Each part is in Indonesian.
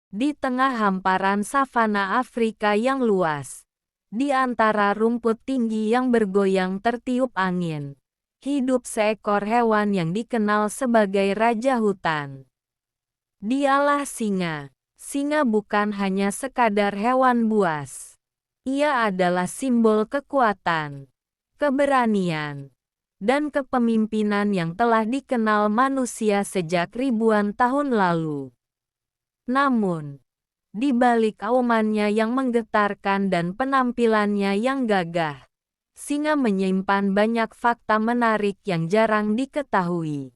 Di tengah hamparan savana Afrika yang luas, di antara rumput tinggi yang bergoyang tertiup angin, hidup seekor hewan yang dikenal sebagai raja hutan. Dialah singa. Singa bukan hanya sekadar hewan buas. Ia adalah simbol kekuatan, keberanian, dan kepemimpinan yang telah dikenal manusia sejak ribuan tahun lalu. Namun, di balik aumannya yang menggetarkan dan penampilannya yang gagah, singa menyimpan banyak fakta menarik yang jarang diketahui.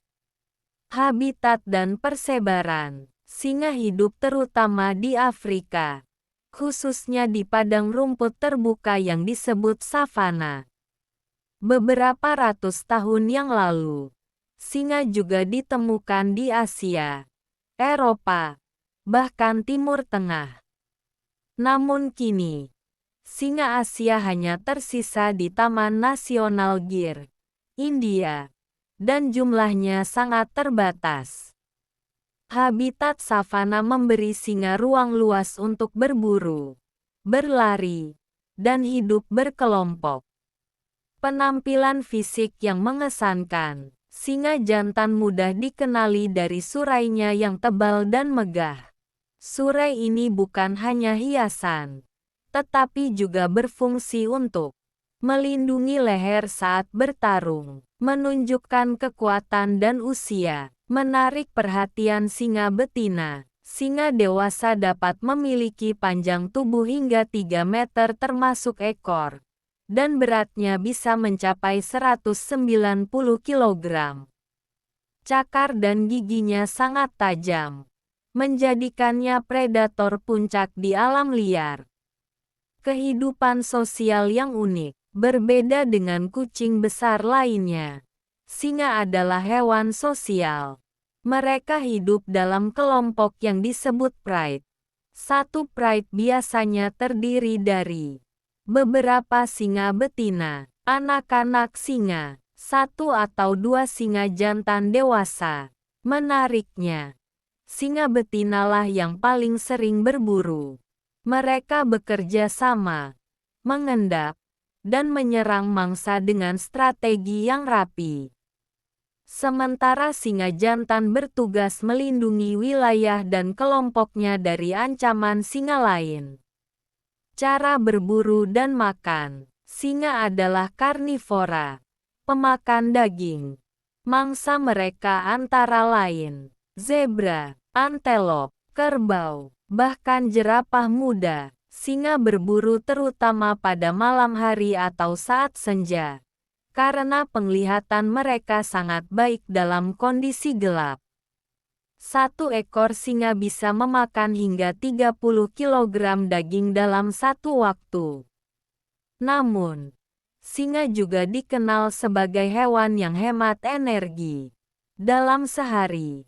Habitat dan persebaran. Singa hidup terutama di Afrika, khususnya di padang rumput terbuka yang disebut savana. Beberapa ratus tahun yang lalu, singa juga ditemukan di Asia, Eropa, bahkan Timur Tengah. Namun kini, singa Asia hanya tersisa di Taman Nasional Gir, India, dan jumlahnya sangat terbatas. Habitat savana memberi singa ruang luas untuk berburu, berlari, dan hidup berkelompok. Penampilan fisik yang mengesankan. Singa jantan mudah dikenali dari surainya yang tebal dan megah. Surai ini bukan hanya hiasan, tetapi juga berfungsi untuk melindungi leher saat bertarung, menunjukkan kekuatan dan usia. Menarik perhatian singa betina. Singa dewasa dapat memiliki panjang tubuh hingga 3 meter termasuk ekor, dan beratnya bisa mencapai 190 kg. Cakar dan giginya sangat tajam, menjadikannya predator puncak di alam liar. Kehidupan sosial yang unik, berbeda dengan kucing besar lainnya. Singa adalah hewan sosial. Mereka hidup dalam kelompok yang disebut pride. Satu pride biasanya terdiri dari beberapa singa betina, anak-anak singa, 1 atau 2 singa jantan dewasa. Menariknya, singa betinalah yang paling sering berburu. Mereka bekerja sama, mengendap, dan menyerang mangsa dengan strategi yang rapi. Sementara singa jantan bertugas melindungi wilayah dan kelompoknya dari ancaman singa lain. Cara berburu dan makan. Singa adalah karnivora, pemakan daging. Mangsa mereka antara lain zebra, antelop, kerbau, bahkan jerapah muda. Singa berburu terutama pada malam hari atau saat senja, karena penglihatan mereka sangat baik dalam kondisi gelap. Satu ekor singa bisa memakan hingga 30 kg daging dalam satu waktu. Namun, singa juga dikenal sebagai hewan yang hemat energi. Dalam sehari,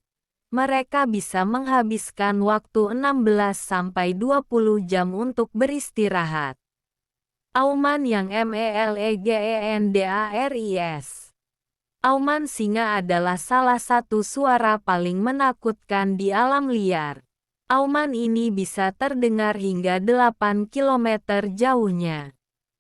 mereka bisa menghabiskan waktu 16–20 jam untuk beristirahat. Auman yang melegendaris. Auman singa adalah salah satu suara paling menakutkan di alam liar. Auman ini bisa terdengar hingga 8 km jauhnya.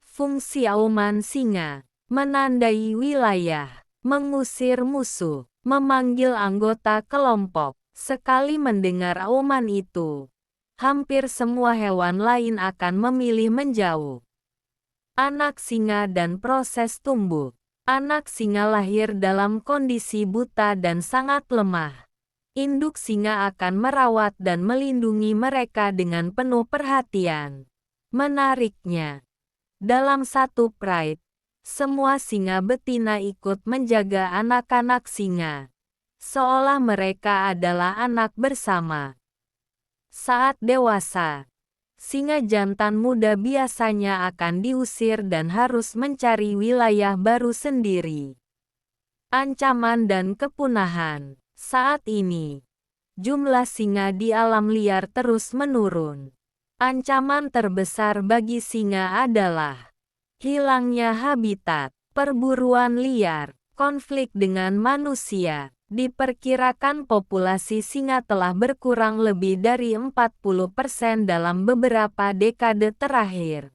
Fungsi auman singa: menandai wilayah, mengusir musuh, memanggil anggota kelompok. Sekali mendengar auman itu, hampir semua hewan lain akan memilih menjauh. Anak singa dan proses tumbuh. Anak singa lahir dalam kondisi buta dan sangat lemah. Induk singa akan merawat dan melindungi mereka dengan penuh perhatian. Menariknya, dalam satu pride, semua singa betina ikut menjaga anak-anak singa, seolah mereka adalah anak bersama. Saat dewasa, singa jantan muda biasanya akan diusir dan harus mencari wilayah baru sendiri. Ancaman dan kepunahan. Saat ini, jumlah singa di alam liar terus menurun. Ancaman terbesar bagi singa adalah hilangnya habitat, perburuan liar, konflik dengan manusia, Diperkirakan populasi singa telah berkurang lebih dari 40% dalam beberapa dekade terakhir.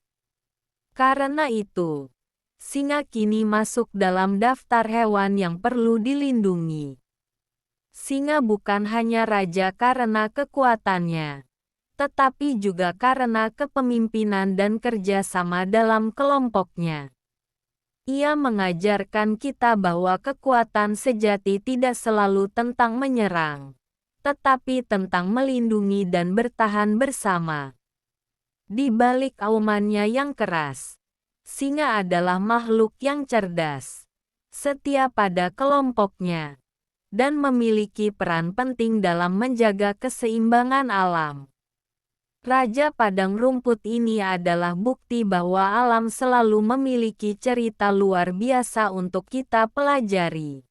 Karena itu, singa kini masuk dalam daftar hewan yang perlu dilindungi. Singa bukan hanya raja karena kekuatannya, tetapi juga karena kepemimpinan dan kerjasama dalam kelompoknya. Ia mengajarkan kita bahwa kekuatan sejati tidak selalu tentang menyerang, tetapi tentang melindungi dan bertahan bersama. Di balik aumannya yang keras, singa adalah makhluk yang cerdas, setia pada kelompoknya, dan memiliki peran penting dalam menjaga keseimbangan alam. Raja padang rumput ini adalah bukti bahwa alam selalu memiliki cerita luar biasa untuk kita pelajari.